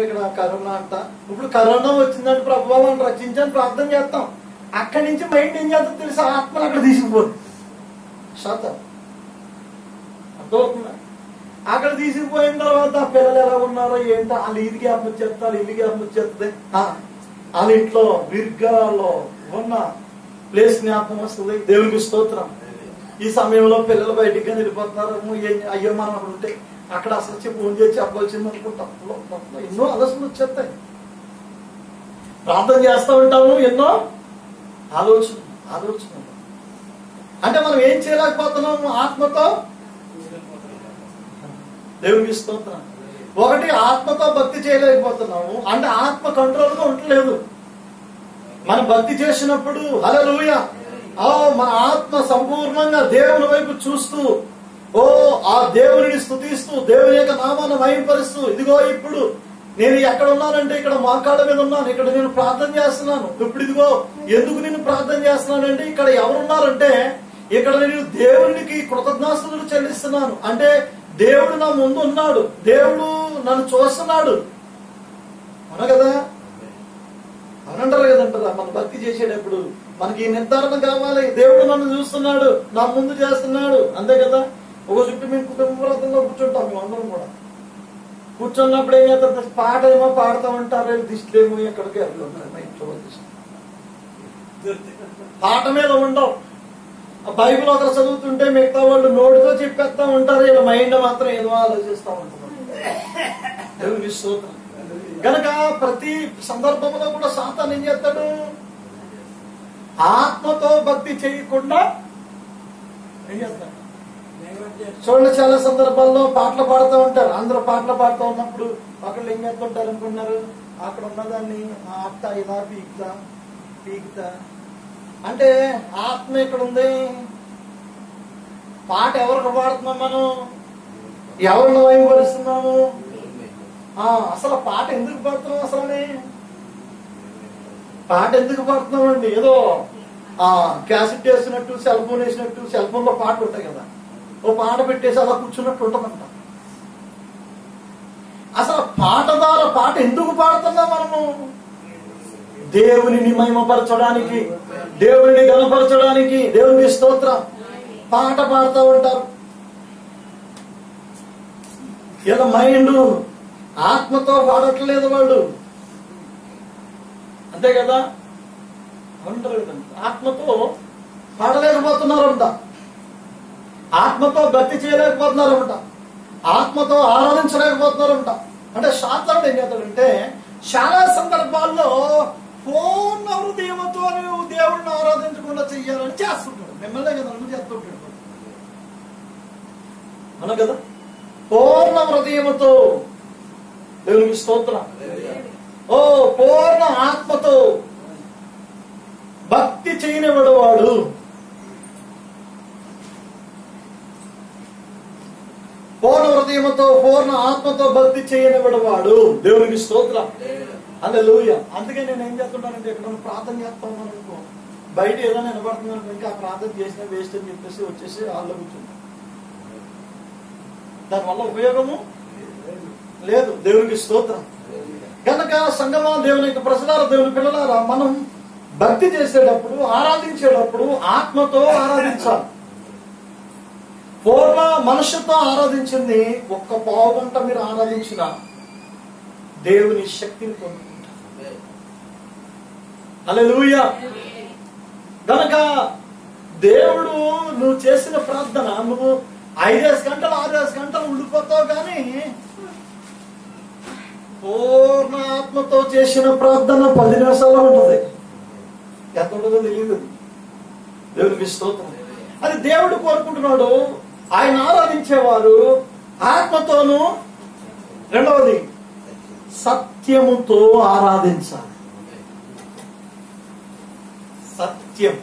ఇక్కడ కరోనా అంట. ఇప్పుడు కరోనా వచ్చిందంటే ప్రభువా మనం రక్షించని ప్రార్థన చేస్తాం. అక్కడి నుంచి మైండ్ ఏం చేస్తాం తెలుసా? ఆత్మను అక్కడ తీసుకుపోదు. శాతం అర్థమవుతుందా? అక్కడ తీసుకుపోయిన తర్వాత పిల్లలు ఎలా ఉన్నారో ఏంటో, వాళ్ళు ఇది గ్యాప్ వచ్చేస్తారు, ఇల్లు గ్యాప్ వచ్చేస్తుంది. వాళ్ళ ఇంట్లో వీర్గాలో ఉన్న ప్లేస్ జ్ఞాపకం వస్తుంది. దేవునికి స్తోత్రం. ఈ సమయంలో పిల్లలు బయటికి వెళ్ళిపోతున్నారు. అయ్యో మనం అక్కడ ఉంటే అక్కడ అసలు ఫోన్ చేసి చెప్పవలసింది అనుకుంటాం. ఎన్నో ఆలోచనలు వచ్చేస్తాయి. ప్రార్థన చేస్తూ ఉంటాము, ఎన్నో ఆలోచన అంటే మనం ఏం చేయలేకపోతున్నాము ఆత్మతో. దేవునికి స్తోత్రం. ఒకటి, ఆత్మతో భక్తి చేయలేకపోతున్నాము అంటే ఆత్మ కంట్రోల్ గా ఉండలేదు. మనం భక్తి చేసినప్పుడు హల్లెలూయా మన ఆత్మ సంపూర్ణంగా దేవుని వైపు చూస్తూ ఆ దేవుని స్తుతిస్తూ దేవుని యొక్క నామాన్ని మహిమపరుస్తూ, ఇదిగో ఇప్పుడు నేను ఎక్కడ ఉన్నానంటే ఇక్కడ మోకాళ్ళ మీద ఉన్నాను, ఇక్కడ నేను ప్రార్థన చేస్తున్నాను. ఇప్పుడు ఇదిగో ఎందుకు నేను ప్రార్థన చేస్తున్నానంటే ఇక్కడ ఎవరున్నారంటే ఇక్కడ నేను దేవునికి కృతజ్ఞాస్తులు చెల్లిస్తున్నాను. అంటే దేవుడు నా ముందు ఉన్నాడు, దేవుడు నన్ను చూస్తున్నాడు. అవునా కదా? అవునంటారా కదంటారా? మన భక్తి చేసేటప్పుడు మనకి నిర్ధారణ కావాలి. దేవుడు నన్ను చూస్తున్నాడు, నా ముందు చేస్తున్నాడు. అంతే కదా? ఒక చుట్టూ మేము కుటుంబ వ్రతంలో కూర్చుంటాం. మేము అందరం కూడా కూర్చున్నప్పుడు ఏం చేస్తారు? పాట ఏమో పాడుతూ ఉంటారు, దిష్టిలేమో ఎక్కడికి పాట మీద ఉండవు. బైబిల్ ఒకరు చదువుతుంటే మిగతా వాళ్ళు నోటితో చెప్పేస్తా ఉంటారు, ఇలా మైండ్ మాత్రం ఏదో ఆలోచిస్తూ ఉంటున్నారు. కనుక ప్రతి సందర్భంలో కూడా సాతాను ఏం చేస్తాడు? ఆత్మతో భక్తి చేయకుండా ఏం చేస్తాడు? చూడండి, చాలా సందర్భాల్లో పాటలు పాడుతూ ఉంటారు. అందరూ పాటలు పాడుతూ ఉన్నప్పుడు ఒకళ్ళు ఏం చేస్తుంటారు అనుకున్నారు? అక్కడ ఉన్నదాన్ని అత్త ఇలా పీకుతా అంటే ఆత్మ ఇక్కడ ఉంది. పాట ఎవరికి పాడుతున్నాం మనం? ఎవరిని వైపరుస్తున్నాము? అసలు పాట ఎందుకు పాడుతున్నాం? అసలు పాట ఎందుకు పాడుతున్నామండి? ఏదో క్యాసెట్ వేసినట్టు, సెల్ ఫోన్ వేసినట్టు, సెల్ ఫోన్ లో పాటలు ఉంటాయి కదా, ఓ పాట పెట్టేసి అలా కూర్చున్నట్టు ఉంటుందంట. అసలు పాట ద్వారా పాట ఎందుకు పాడుతున్నాం మనము? దేవుని మహిమపరచడానికి, దేవుని గణపరచడానికి. దేవునికి స్తోత్రం. పాట పాడుతూ ఉంటారు. ఇలా మైండ్ ఆత్మతో పాడట్లేదు వాళ్ళు. అంతే కదా? అంటారు కదండి, ఆత్మతో పాడలేకపోతున్నారంట, ఆత్మతో భక్తి చేయలేకపోతున్నారంట, ఆత్మతో ఆరాధించలేకపోతున్నారంట. అంటే శాస్త్రుడు ఏం చేస్తాడంటే చాలా సందర్భాల్లో పూర్ణ హృదయంతో నువ్వు దేవుడిని ఆరాధించకుండా చెయ్యాలని చేస్తుంటాడు. మిమ్మల్నే కదా నువ్వు చేస్తుంటాడు. అవును కదా? పూర్ణ హృదయంతో. దేవునికి స్తోత్రం. పూర్ణ ఆత్మతో భక్తి చేయనివాడు వాడు. పూర్ణ హృదయంతో పూర్ణ ఆత్మతో భక్తి చేయనివాడు వాడు. దేవునికి స్తోత్రం. హల్లెలూయా. అందుకే నేను ఏం చేస్తుంటానంటే ఎక్కడ ప్రార్థన చేస్తాను అనుకో, బయట ఏదైనా నిలబడుతున్నాను ఇంకా ప్రార్థన చేసిన వేస్ట్ అని చెప్పేసి వచ్చేసి వాళ్ళు కూర్చుంటాను. దానివల్ల ఉపయోగము లేదు. దేవునికి స్తోత్రం. కనుక సంగమా, దేవుని యొక్క ప్రజలారా, దేవుని పిల్లలారా, మనం భక్తి చేసేటప్పుడు, ఆరాధించేటప్పుడు ఆత్మతో ఆరాధించాలి. పూర్ణ మనుషుతో ఆరాధించింది ఒక్క పావు గంట మీరు ఆరాధించిన దేవుని శక్తిని పొందుకుంటారు. హల్లెలూయా. కనుక దేవుడు నువ్వు చేసిన ప్రార్థన నువ్వు 5 గంటలు 6 గంటలు ఉండిపోతావు, కానీ పూర్ణ ఆత్మతో చేసిన ప్రార్థన 10 నిమిషాల్లో ఉంటుంది. ఎంత ఉంటుందో తెలియదు. దేవునికి స్తోత్రం. అది దేవుడు కోరుకుంటున్నాడు. ఆయన ఆరాధించేవారు ఆత్మతోనూ, రెండవది సత్యముతో ఆరాధించాలి. సత్యం.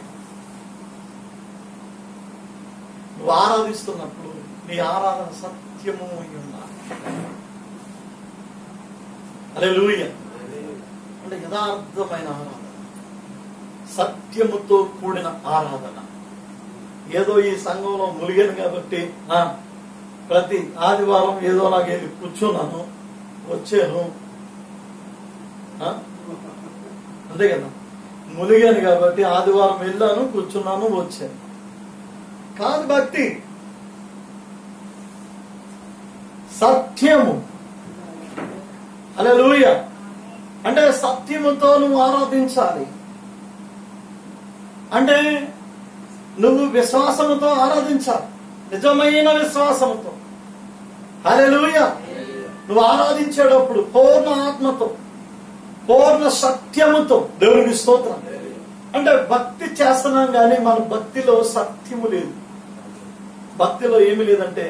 నువ్వు ఆరాధిస్తున్నప్పుడు నీ ఆరాధన సత్యము అయి ఉండాలి. హల్లెలూయా. అంటే యథార్థమైన ఆరాధన, సత్యముతో కూడిన ఆరాధన. ఏదో ఈ సంఘంలో ములిగాను కాబట్టి ప్రతి ఆదివారం ఏదో నాకు వెళ్ళి కూర్చున్నాను, వచ్చాను, అంతే కదా, మునిగాను కాబట్టి ఆదివారం వెళ్ళాను, కూర్చున్నాను, వచ్చాను. కాదు భక్తి. సత్యము. హల్లెలూయా. అంటే సత్యముతో నువ్వు ఆరాధించాలి. అంటే నువ్వు విశ్వాసముతో ఆరాధించాలి, నిజమైన విశ్వాసముతో. హల్లెలూయా. నువ్వు ఆరాధించేటప్పుడు పూర్ణ ఆత్మతో, పూర్ణ సత్యముతో. దేవునికి స్తోత్రం. అంటే భక్తి చేస్తున్నాం కానీ మన భక్తిలో సత్యము లేదు. భక్తిలో ఏమి లేదంటే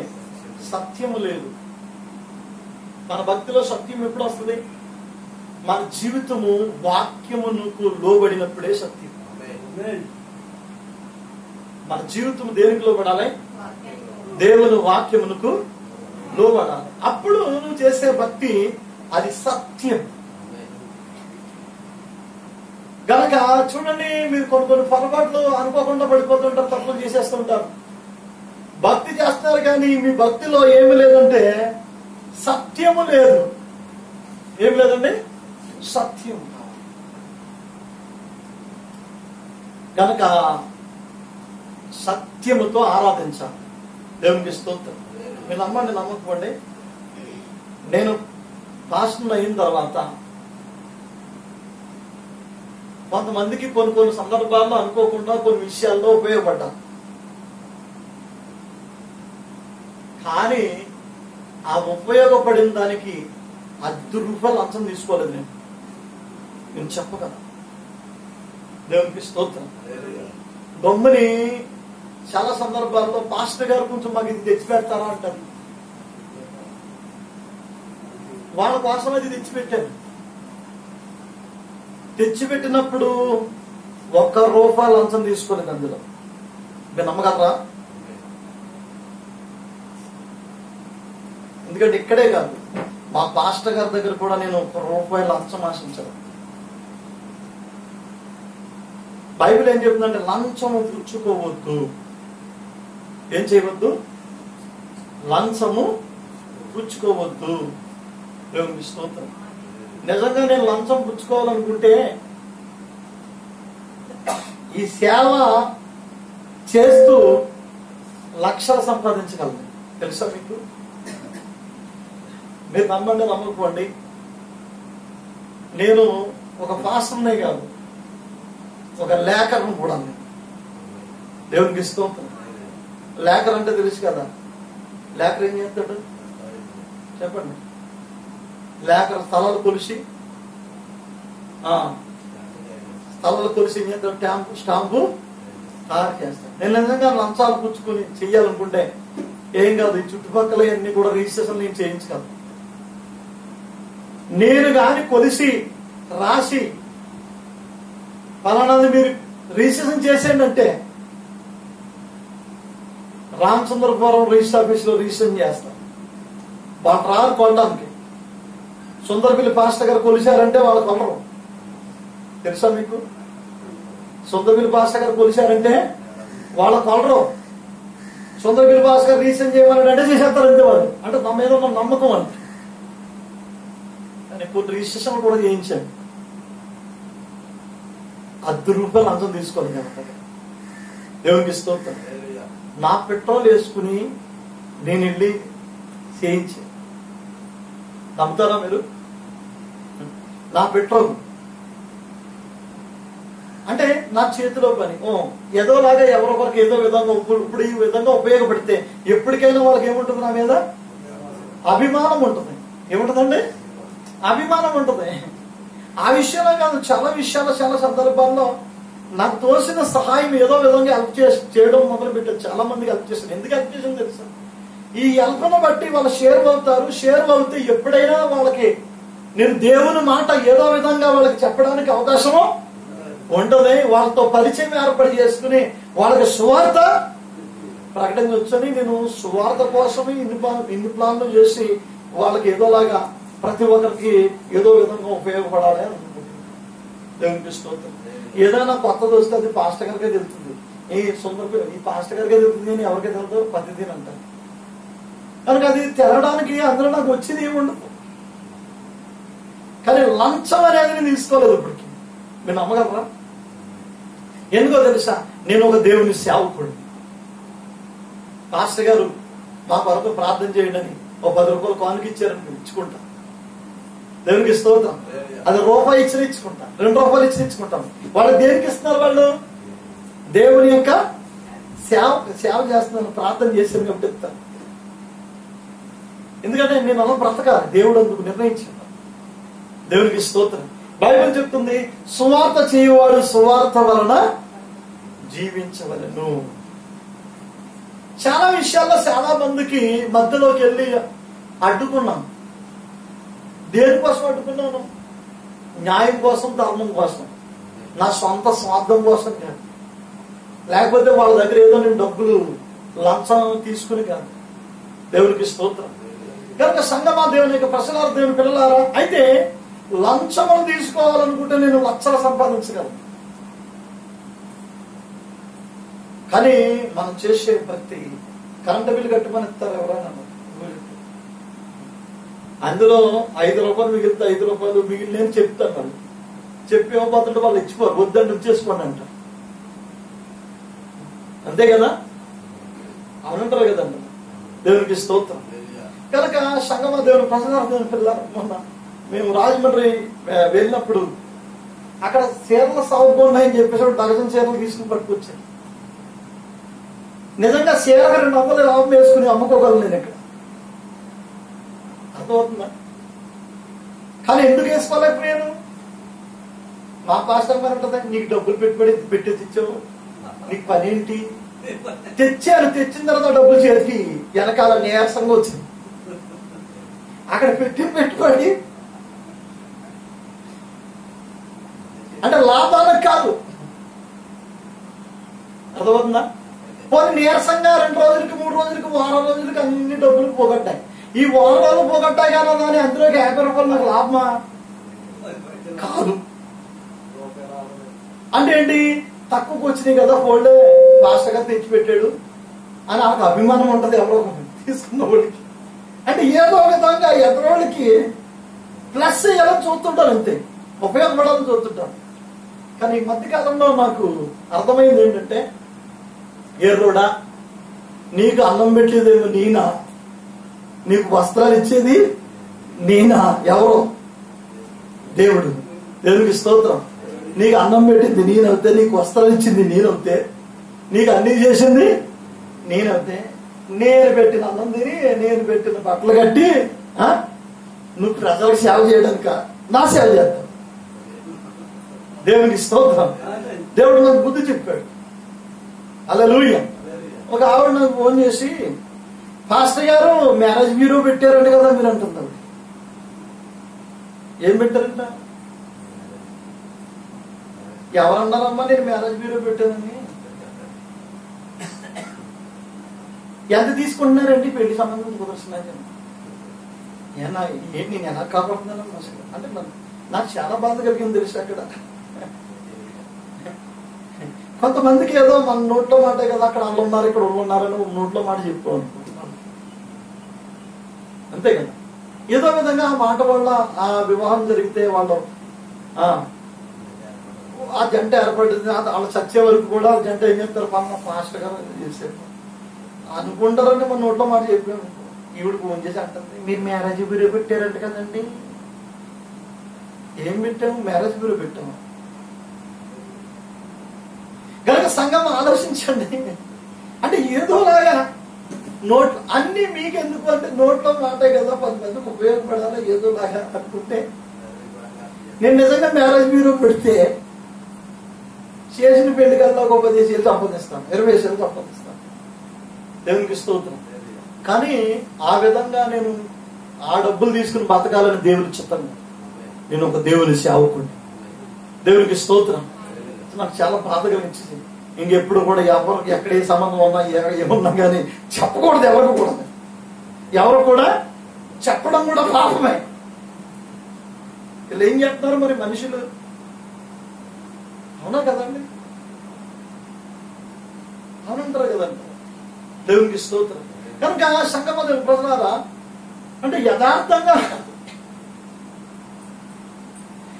సత్యము లేదు. మన భక్తిలో సత్యం ఎప్పుడు వస్తుంది? మన జీవితము వాక్యమునకు లోబడినప్పుడే సత్యం. మన జీవితం దేనికి లోబడాలి? దేవుని వాక్యమునకు లోబడాలి. అప్పుడు నువ్వు చేసే భక్తి అది సత్యం. గనక చూడండి, మీరు కొన్ని పొరపాట్లు అనుకోకుండా పడిపోతుంటారు, తప్పులు చేసేస్తుంటారు. భక్తి చేస్తారు కానీ మీ భక్తిలో ఏమి లేదంటే సత్యము లేదు. ఏమి లేదండి? సత్యం. కనుక సత్యముతో ఆరాధించాలి. దేవునికి స్తోత్రం. మీరు నమ్మండి, నమ్మకపోండి. నేను పాస్టర్ అయిన తర్వాత కొంతమందికి కొన్ని సందర్భాల్లో అనుకోకుండా కొన్ని విషయాల్లో ఉపయోగపడ్డా. కానీ ఆ ఉపయోగపడిన దానికి ₹10 లంచం తీసుకోలేదు. నేను చెప్పగలను. దేవునికి స్తోత్రం. బొమ్మని చాలా సందర్భాల్లో పాస్టర్ గారు కొంచెం మాకు ఇది తెచ్చిపెడతారా అంటారు. వాళ్ళ కోసం అది తెచ్చిపెట్టాను. తెచ్చిపెట్టినప్పుడు ₹1 లంచం తీసుకోలేదు అందులో. మీరు నమ్మగలరా? ఎందుకంటే ఇక్కడే కాదు, మా పాస్టర్ గారి దగ్గర కూడా నేను ₹1 లంచం ఆశించాను. బైబిల్ ఏం చెప్తుందంటే లంచము పుచ్చుకోవద్దు. ఏం చేయవద్దు? లంచము పుచ్చుకోవద్దు. దేవునికి స్తోత్రం. నిజంగా నేను లంచం పుచ్చుకోవాలనుకుంటే ఈ సేవ చేస్తూ లక్షలు సంపాదించగలను. తెలుసా మీకు? మీరు నమ్మండి, నమ్మకపోండి. నేను ఒక పాస్టర్నే కాదు, ఒక లేఖను కూడా. దేవునికి స్తోత్రం. లేఖర్ అంటే తెలుసు కదా. లేఖర్ ఏం చేస్తాడు చెప్పండి? లేఖర్ స్థలాలు కొలిసి ఏం చేస్తాడు? స్టాంపు తయారు చేస్తాడు. నేను నిజంగా లంచాలు పుచ్చుకొని చెయ్యాలనుకుంటే ఏం కాదు, ఈ చుట్టుపక్కల అన్ని కూడా రిజిస్ట్రేషన్ నేను చేయించగలను. నేను గాని కొలిసి రాసి ఫలానాది మీరు రిజిస్ట్రేషన్ చేసేయండి అంటే రామచంద్రపురం రిజిస్టర్ ఆఫీస్ లో రిజిస్ట్రేషన్ చేస్తాం. వాళ్ళు రారు కొనడానికి. సుందరపల్లి పాస్టర్ గారు కొలిశారంటే వాళ్ళు కొనరు. తెలుసా మీకు? సుందరపల్లి పాస్టర్ గారు కొలిశారంటే వాళ్ళ కొనరు. సుందరపల్లి పాస్టర్ గారు రిజిస్ట్రేషన్ చేయమని అంటే చేసేస్తారంటే వాళ్ళు. అంటే నా మీద ఉన్న నమ్మకం అంటే. కానీ కొన్ని రిజిస్ట్రేషన్ కూడా చేయించాను. ₹10 లంచం తీసుకోండి కనుక. దేవునికి స్తోత్రం. నా పెట్రోల్ వేసుకుని నేను వెళ్ళి చేయించి, నమ్ముతారా మీరు? నా పెట్రోల్ అంటే నా చేతిలో పని. ఏదోలాగా ఎవరొకరికి ఏదో విధంగా ఇప్పుడు ఈ విధంగా ఉపయోగపడితే ఎప్పటికైనా వాళ్ళకి ఏముంటుంది? నా మీద అభిమానం ఉంటుంది. ఏముంటుందండి? అభిమానం ఉంటుంది. ఆ విషయంలో కాదు, చాలా విషయాలు, చాలా సందర్భాల్లో నాకు తోసిన సహాయం ఏదో విధంగా హెల్ప్ చేయడం మొదలు పెట్టారు. చాలా మందికి హెల్ప్ చేశాను. ఎందుకు హెల్ప్ చేసాను తెలుసా? ఈ హెల్ప్ను బట్టి వాళ్ళు షేర్ అవుతారు. షేర్ అవుతే ఎప్పుడైనా వాళ్ళకి నేను దేవుని మాట ఏదో విధంగా వాళ్ళకి చెప్పడానికి అవకాశము ఉంటుంది. వాళ్ళతో పరిచయం ఏర్పాటు చేసుకుని వాళ్ళకి సువార్త ప్రకటించవచ్చని నేను సువార్త కోసమే ఇన్ని ప్లాన్లు చేసి వాళ్ళకి ఏదోలాగా ప్రతి ఒక్కరికి ఏదో విధంగా ఉపయోగపడాలి అనుకుంటున్నాను. దేవునికి స్తోత్రం. ఏదైనా కొత్తది వస్తే అది పాస్టర్ గారికే తెలుస్తుంది. ఈ పాస్టర్ గారికే తెలుస్తుంది అని ఎవరికీ తెలుదో పద్ధతి అంటారు. కనుక అది తెరవడానికి అందులో నాకు వచ్చింది ఏముండదు. కానీ లంచం అనేది నేను తీసుకోలేదు ఇప్పటికి. మీరు నమ్మగలరా? ఎందుకో తెలుసా? నేను ఒక దేవుని సేవకుడు. పాస్టర్ గారు మా కొరకు ప్రార్థన చేయడని ఒక 10 రూపాయలు కానుక ఇచ్చారని ఇచ్చుకుంటా. దేవునికి స్తోత్రం. అది రూపాయి ఇచ్చిన ఇచ్చుకుంటా, 2 రూపాయలు ఇచ్చిన ఇచ్చుకుంటాం. వాళ్ళు దేనికి ఇస్తున్నారు? వాళ్ళు దేవుని యొక్క సేవ చేస్తున్నాను, ప్రార్థన చేశాను కాబట్టి చెప్తాను. ఎందుకంటే నేను అలా బ్రతకాలి, దేవుడు అందుకు నిర్ణయించాను. దేవునికి స్తోత్రం. బైబిల్ చెప్తుంది, సువార్త చేయవాడు సువార్త వలన జీవించవలెను. చాలా విషయాల్లో చాలా మందికి మధ్యలోకి వెళ్ళి అడ్డుకున్నాను. దేనికోసం అడ్డుకున్నాను? న్యాయం కోసం, ధర్మం కోసం, నా సొంత స్వార్థం కోసం కాదు, లేకపోతే వాళ్ళ దగ్గర ఏదో నేను డబ్బులు లంచం తీసుకుని కాదు. దేవునికి స్తోత్రం. కనుక సంగమా, దేవుని యొక్క ప్రశ్నలారా, దేవుని పిల్లలారా, అయితే లంచములు తీసుకోవాలనుకుంటే నేను లక్షలు సంపాదించగలను. కానీ మనం చేసే ప్రతి కరెంటు బిల్లు కట్టుమని ఇస్తారు ఎవరైనా, అందులో 5 రూపాయలు మిగిలితే 5 రూపాయలు మిగిలిన చెప్తారు. వాళ్ళు చెప్పి ఇవ్వబోతుంటే వాళ్ళు ఇచ్చిపోరు, వద్దండి ఇచ్చేసుకోండి అంటారు. అంతే కదా? అవునంటారు కదండి. దేవునికి స్తోత్రం. కనుక సంగమ, దేవుని ప్రసన్న, దేవుని పిల్లలు, మొన్న మేము రాజమండ్రి వెళ్ళినప్పుడు అక్కడ చీరల సాగుగా ఉన్నాయని చెప్పేసి డజన్ చీరలు తీసుకుని పట్టుకొచ్చాను. నిజంగా చీరకు 200 లాభం వేసుకుని అమ్ముకోగలను నేను ఇక్కడ. అర్థమవుతుందా? కానీ ఎందుకు వేసుకోలేకపోయాను? మా పాస్టర్ గారు ఉంటుంది, నీకు డబ్బులు పెట్టి తెచ్చావు, నీకు పని ఏంటి? తెచ్చాను. తెచ్చిన తర్వాత డబ్బులు చేతికి వెనకాల నీరసంగా వచ్చింది. అక్కడ పెట్టుబడి అంటే లాభాలకు కాదు. అర్థమవుతుందా? పోనీ నీరసంగా 2 రోజులకి, 3 రోజులకి, వారం రోజులకి అన్ని డబ్బులు పోగొట్టాయి. ఈ వారం రోజులు పోగొట్టాయి కానీ అందులోకి 50 రూపాయలు నాకు లాభమా? కాదు. అంటే ఏంటి? తక్కువకు వచ్చినాయి కదా, ఫోల్డే ఫాస్ట్గా తెచ్చిపెట్టాడు అని నాకు అభిమానం ఉంటుంది ఎవరో తీసుకున్న వాళ్ళకి. అంటే ఏదో విధంగా ఎదురోళ్ళకి ప్లస్ ఎలా చూస్తుంటారు, అంతే ఉపయోగపడాలని చూస్తుంటారు. కానీ ఈ మధ్యకాలంలో నాకు అర్థమైంది ఏంటంటే, ఎర్రోడా, నీకు అన్నం పెట్టేదేమో నేనా, నీకు వస్త్రాలు ఇచ్చేది నేనా? ఎవరో దేవుడు. దేవునికి స్తోత్రం. నీకు అన్నం పెట్టింది నేనవుతే, నీకు వస్త్రాలు ఇచ్చింది నేనవుతే, నీకు అన్ని చేసింది నేనవుతే, నేను పెట్టిన అన్నం తిని, నేను పెట్టిన బట్టలు కట్టి నువ్వు ప్రజలకు సేవ చేయడానిక? నా సేవ చేస్తావు. దేవునికి స్తోత్రం. దేవుడు నాకు బుద్ధి చెప్పాడు. హల్లెలూయా. ఒక ఆవిడ నాకు ఫోన్ చేసి, పాస్టర్ గారు మ్యారేజ్ బ్యూరో పెట్టారంట కదా మీరు అంటున్నారు. ఏం పెట్టారంట? ఎవరన్నారమ్మా నేను మ్యారేజ్ బ్యూరో పెట్టానని? ఎంత తీసుకుంటున్నారండి పెళ్లి సంబంధం కుదర్చున్నాయి? ఏంటి నేను ఎలా కాపాడుతున్నాను అసలు అంటే నాకు చాలా బాధ కలిగింది తెలుసు. అక్కడ కొంతమందికి ఏదో మన నోట్లో మాట కదా, అక్కడ వాళ్ళు ఉన్నారు, ఇక్కడ వాళ్ళు ఉన్నారని నోట్లో మాట చెప్పు అనుకుంటున్నాను. అంతే కదా? ఏదో విధంగా ఆ మాట వల్ల ఆ వివాహం జరిగితే వాళ్ళు ఆ జంట ఏర్పడింది. వాళ్ళు చచ్చే వరకు కూడా ఆ జంట ఏం చెప్తారు, ఫాస్ట్ గా చేసేది అనుకుంటారని మన నోట్లో మాట చెప్పాము. ఈవిడ ఫోన్ చేసి అంటుంది, మీరు మ్యారేజ్ బ్యూరో పెట్టారంట కదండి. ఏం పెట్టాము? మ్యారేజ్ బ్యూరో పెట్టాము. కనుక సంఘం ఆలోచించండి. అంటే ఏదోలాగా నోట్ అన్ని మీకెందుకు అంటే నోట్లో మాటే కదా, 10 మందికి ఉపయోగపడాలి ఏదోలాగా అనుకుంటే. నేను నిజంగా మ్యారేజ్ బ్యూరో పెడితే చేసిన పెళ్లి కల్లా ఒక 10 ఏళ్ళు సంపాదిస్తాను, 20 ఏళ్ళు సంపాదిస్తాను. దేవునికి స్తోత్రం. కానీ ఆ విధంగా నేను ఆ డబ్బులు తీసుకుని బతకాలని దేవుని చిత్తం. నేను ఒక దేవుని సేవకుడిని. దేవునికి స్తోత్రం. నాకు చాలా బాధ కలిగించింది. ఇంకెప్పుడు కూడా ఎవరికి ఎక్కడ ఏ సంబంధం ఉన్నా ఏమున్నా కానీ చెప్పకూడదు ఎవరికి కూడా. ఎవరు కూడా చెప్పడం కూడా పాపమే. వీళ్ళు ఏం చేస్తున్నారు మరి మనుషులు? అవునా కదండి? అవునంటారు కదండి. దేవునికి స్తోత్రం. కనుక సంగమ ప్రజలారా, అంటే యథార్థంగా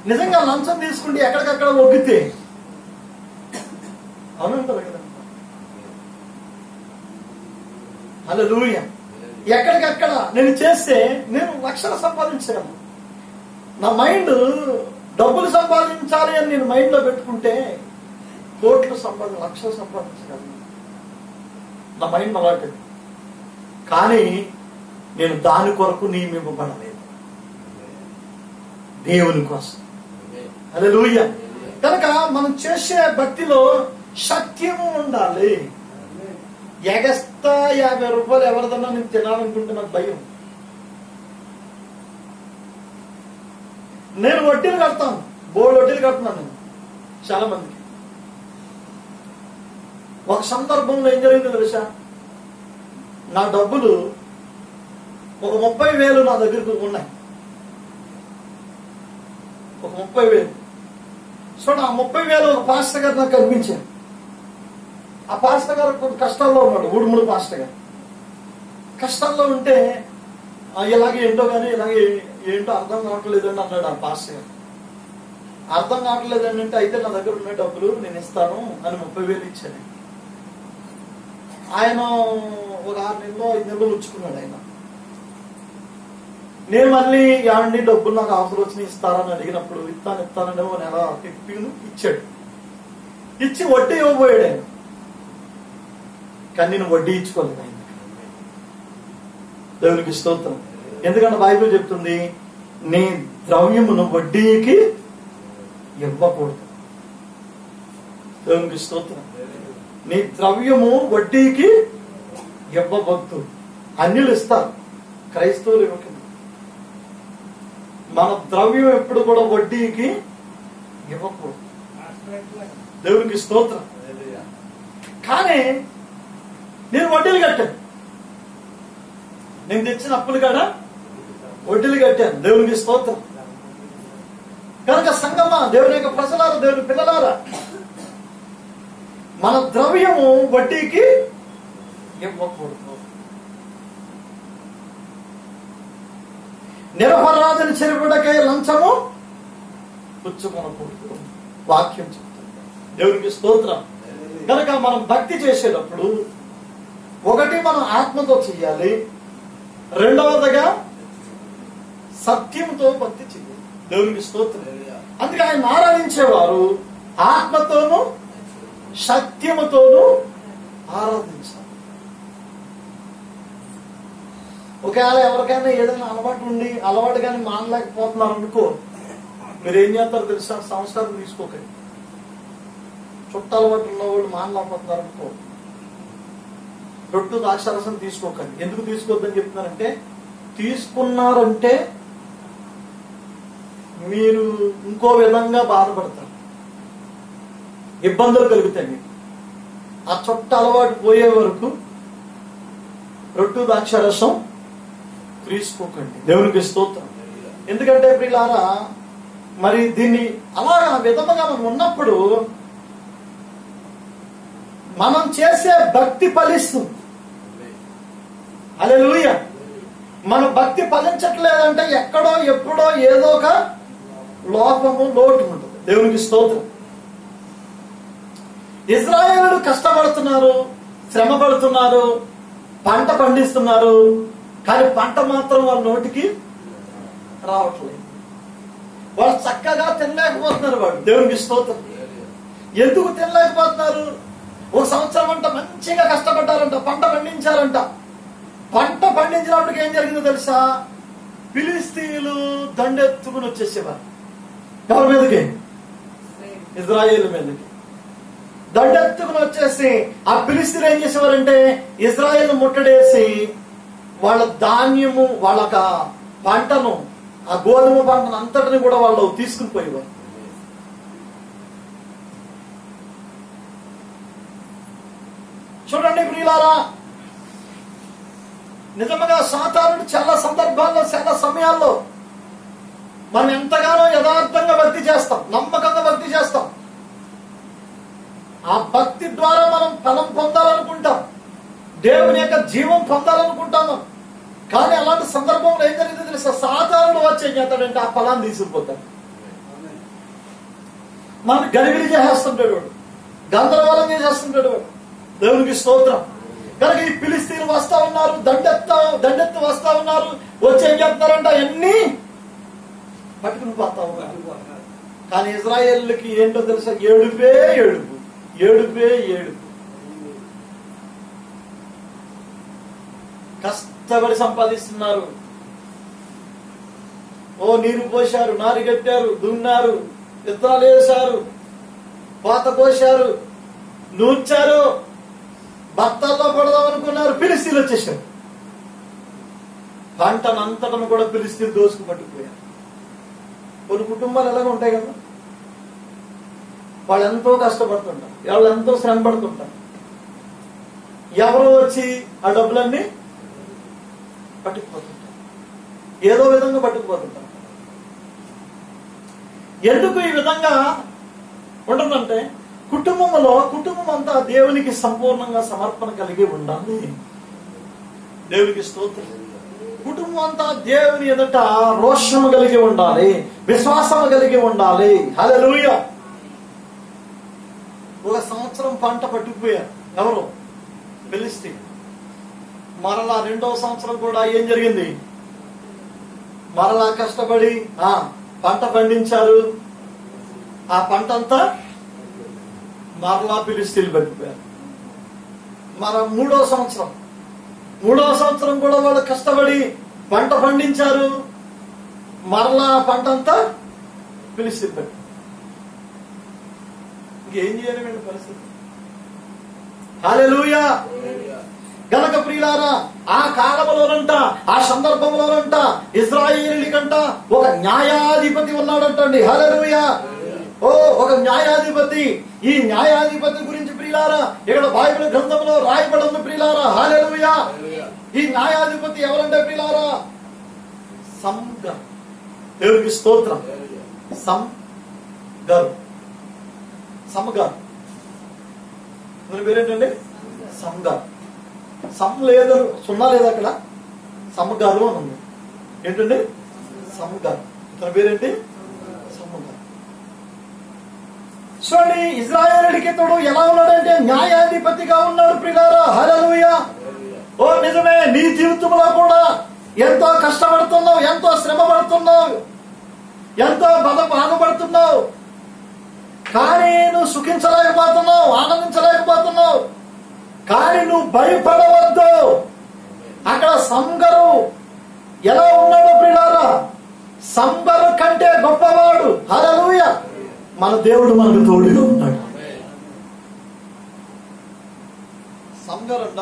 నిజంగా లంచం తీసుకుంటే ఎక్కడికక్కడ ఒగ్గితే అవునంటారు కదా. హల్లెలూయా. ఎక్కడికక్కడ నేను చేస్తే నేను లక్షలు సంపాదించగలను. నా మైండ్ డబ్బులు సంపాదించాలి అని నేను మైండ్ లో పెట్టుకుంటే కోట్లు లక్షలు సంపాదించగలను. నా మైండ్ అలాంటిది. కానీ నేను దాని కొరకు నియమింపబడలేదు, దేవుని కోసం. హల్లెలూయా. కనుక మనం చేసే భక్తిలో సత్యము ఉండాలి. ఎగస్తా 50 రూపాయలు ఎవరిదన్నా నేను తినాలనుకుంటే నాకు భయం. నేను వడ్డీలు కడతాను, బోర్డు వడ్డీలు కడుతున్నాను నేను చాలా మందికి. ఒక సందర్భంలో ఏం జరిగిందో తెలుసా, నా డబ్బులు ఒక 30,000 నా దగ్గరకు ఉన్నాయి. ఒక 30,000. సో ఆ 30,000 ఒక పాస్టర్ గారు నాకు కనిపించారు. ఆ పాస్టర్ గారు కొంచెం కష్టాల్లో ఉన్నాడు, ఊడుముడు పాస్టర్ గారు. కష్టాల్లో ఉంటే ఇలాగే ఏంటో కానీ ఇలాగే ఏంటో అర్థం కావట్లేదు అని అన్నాడు ఆ పాస్టర్ గారు. అర్థం కావట్లేదు అని అంటే అయితే నా దగ్గర ఉన్న డబ్బులు నేను ఇస్తాను అని 30,000 ఇచ్చాను. ఆయన ఒక 6 నెలలు 5 నెలలు ఉంచుకున్నాడు ఆయన. నేను మళ్ళీ ఏమండి డబ్బులు నాకు అవసరం వచ్చి ఇస్తారని అడిగినప్పుడు ఇస్తానని ఓ నెల తిప్పి ఇచ్చాడు. ఇచ్చి వడ్డీ ఇవ్వబోయాడు ఆయన. కానీ నేను వడ్డీ ఇచ్చుకోలేదు ఆయన. దేవునికి స్తోత్రం. ఎందుకంటే బైబిల్ చెప్తుంది, నీ ద్రవ్యమును వడ్డీకి ఇవ్వకూడదు. దేవునికి స్తోత్రం. నీ ద్రవ్యము వడ్డీకి ఇవ్వవద్దు. అన్యులు ఇస్తారు, క్రైస్తవులు ఇవ్వకూడదు. మన ద్రవ్యం ఎప్పుడు కూడా వడ్డీకి ఇవ్వకూడదు. దేవునికి స్తోత్రం. కానీ నేను వడ్డీలు కట్టాను, నేను తెచ్చిన అప్పులు కాడ వడ్డీలు కట్టాను. దేవునికి స్తోత్రం. కనుక సంగమా, దేవుని యొక్క ప్రజలారా, దేవుని పిల్లలారా, మన ద్రవ్యము వడ్డీకి ఇవ్వకూడదు. నిరపరాధిని చెరుపుటకై లంచము పుచ్చుకొనకూడదు. వాక్యం చెప్తుంది. దేవునికి స్తోత్రం. కనుక మనం భక్తి చేసేటప్పుడు ఒకటి మనం ఆత్మతో చెయ్యాలి, రెండవదిగా సత్యంతో భక్తి చేయాలి. దేవునికి స్తోత్రం. అందుకే ఆయన ఆరాధించేవారు ఆత్మతోనూ సత్యముతోనూ ఆరాధించాలి. ఒకవేళ ఎవరికైనా ఏదైనా అలవాటు ఉండి అలవాటు కానీ మానలేకపోతున్నారు అనుకో, మీరు ఏం చేస్తారో తెలుసా, సంస్కారం తీసుకోకండి. చుట్ట అలవాటు ఉన్న వాళ్ళు మానలేకపోతున్నారు అనుకో, రొట్టు ద్రాక్షారసం తీసుకోకండి. ఎందుకు తీసుకోవద్దని చెప్తున్నారంటే, తీసుకున్నారంటే మీరు ఇంకో విధంగా బాధపడతారు, ఇబ్బందులు కలుగుతాయి మీకు. ఆ చుట్ట అలవాటు పోయే వరకు రొట్టు ద్రాక్షారసం తీసుకోకండి. దేవునికి స్తోత్రం. ఎందుకంటే ప్రియులారా, మరి దీన్ని అలాగా విధముగా మనం ఉన్నప్పుడు మనం చేసే భక్తి ఫలిస్తుంది. హల్లెలూయా. మన భక్తి ఫలించట్లేదంటే ఎక్కడో ఎప్పుడో ఏదో ఒక లోపము లోటు ఉంటుంది. దేవునికి స్తోత్రం. ఇశ్రాయేలులు కష్టపడుతున్నారు, శ్రమ పడుతున్నారు, పంట పండిస్తున్నారు, కానీ పంట మాత్రం వాళ్ళ నోటికి రావట్లేదు. వాళ్ళు చక్కగా తినలేకపోతున్నారు. వాళ్ళు దేవునికి స్తోత్రం. ఎందుకు తినలేకపోతున్నారు? ఒక సంవత్సరం అంట మంచిగా కష్టపడ్డారంట, పంట పండించారంట. పంట పండించినప్పటికి ఏం జరిగిందో తెలుసా, ఫిలిస్తీయులు దండెత్తుకుని వచ్చేసేవారు. ఎవరి మీదకి? ఇశ్రాయేలు మీదకి దండెత్తుకుని వచ్చేసి ఆ ఫిలిస్తీయులు ఏం చేసేవారంటే ఇశ్రాయేలు ముట్టడేసి వాళ్ళ ధాన్యము, వాళ్ళ పంటను, ఆ గోధుమ పంటను అంతటిని కూడా వాళ్ళు తీసుకుని పోయేవారు. చూడండి ప్రియులారా, నిజంగా సాతానుడు చాలా సందర్భాల్లో, చాలా సమయాల్లో మనం ఎంతగానో యథార్థంగా భక్తి చేస్తాం, నమ్మకంగా భక్తి చేస్తాం. ఆ భక్తి ద్వారా మనం ఫలం పొందాలనుకుంటాం, దేవుని యొక్క జీవం పొందాలనుకుంటాము. కానీ అలాంటి సందర్భంలో ఏం జరిగిందో తెలుసా, సాతానుడు వచ్చి ఏం చేస్తాడంటే ఆ ఫలాన్ని తీసుకుపోతాడు. మన గడిగిడి చేసేస్తుంటాడు వాడు, గందరగోళం చేసేస్తుంటాడు వాడు. దేవునికి స్తోత్రం. కనుక ఈ ఫిలిస్తీన్లు వస్తా ఉన్నారు, దండెత్తి వస్తా ఉన్నారు. వచ్చి ఏం చెప్తారంట, అన్ని పట్టుకుని పోతా ఉన్నారు. కానీ ఇజ్రాయేలుకి ఏంటో తెలుసా, ఏడుపే ఏడుపు, ఏడుపే ఏడుపు. కష్టపడి సంపాదిస్తున్నారు. ఓ నీరు పోశారు, నారు కట్టారు, దున్నారు, విత్తనాలు వేశారు, కోత కోశారు, నూర్చారు, బత్తాల్లో పడదాం అనుకున్నారు. ఫిలిస్తీన్లు వచ్చేసారు. పంటనంతటను కూడా ఫిలిస్తీన్లు దోసుకు పట్టుకుపోయారు. కొన్ని కుటుంబాలు ఎలాగ ఉంటాయి కదా, వాళ్ళు ఎంతో కష్టపడుతుంటారు, వాళ్ళు ఎంతో శ్రమ పడుతుంటారు. ఎవరో వచ్చి ఆ డబ్బులన్నీ పట్టుకుపోతుంటారు, ఏదో విధంగా పట్టుకుపోతుంటారు. ఎందుకు ఈ విధంగా ఉంటుందంటే, కుటుంబం అంతా దేవునికి సంపూర్ణంగా సమర్పణ కలిగి ఉండాలి. దేవునికి స్తోత్రం. కుటుంబం అంతా దేవుని ఎదుట రోషము కలిగి ఉండాలి, విశ్వాసము కలిగి ఉండాలి. హల్లెలూయా. ఒక సంవత్సరం పంట పట్టుకుపోయారు ఎవరు, ఫిలిస్తీన్. మరలా 2వ సంవత్సరం కూడా ఏం జరిగింది, మరలా కష్టపడి పంట పండించారు. ఆ పంట అంతా మరలా ఫిలిస్తీన్లు పట్టుకుపోయారు. మన 3వ సంవత్సరం కూడా వాళ్ళు కష్టపడి పంట పండించారు. మరలా పంట అంతా ఫిలిస్తీన్లు పట్టు. ఇంకేం చేయాలి పరిస్థితి. హల్లెలూయా. గనక ప్రియులారా, ఆ కాలంలోనంట, ఆ సందర్భంలోనంట ఇశ్రాయేలీయులకంట ఒక న్యాయాధిపతి ఉన్నాడంటండి. హల్లెలూయా. ఓ ఒక న్యాయాధిపతి. ఈ న్యాయాధిపతి గురించి ప్రియులారా ఇక్కడ బైబిల్ గ్రంథంలో రాయబడి ఉంది ప్రియులారా. హల్లెలూయా. ఈ న్యాయాధిపతి ఎవరంటే ప్రియులారా, సంగర్. దేవునికి స్తోత్రం. సమగారు మన పేరేంటండి, సంగర్. లేదు, సున్నా లేదు అక్కడ, సమగారు అని ఉంది. ఏంటండి, సమగారు. తన పేరేంటి, సమగారు. చూడండి, ఇశ్రాయేలుకి తోడు ఎలా ఉన్నాడంటే న్యాయాధిపతిగా ఉన్నాడు ప్రియులారా. హల్లెలూయా. ఓ నిజమే, నీ జీవితంలో కూడా ఎంతో కష్టపడుతున్నావు, ఎంతో శ్రమ పడుతున్నావు, ఎంతో బాధపడుతున్నావు. కానీ నువ్వు సుఖించలేకపోతున్నావు, ఆనందించలేకపోతున్నావు. కానీ నువ్వు భయపడవద్దు. అక్కడ సంగరు ఎలా ఉన్నాడు ప్రియులారా, సంగరు కంటే గొప్పవాడు. హల్లెలూయా. మన దేవుడు మనకు తోడుగా ఉన్నాడు. సంగరు అంట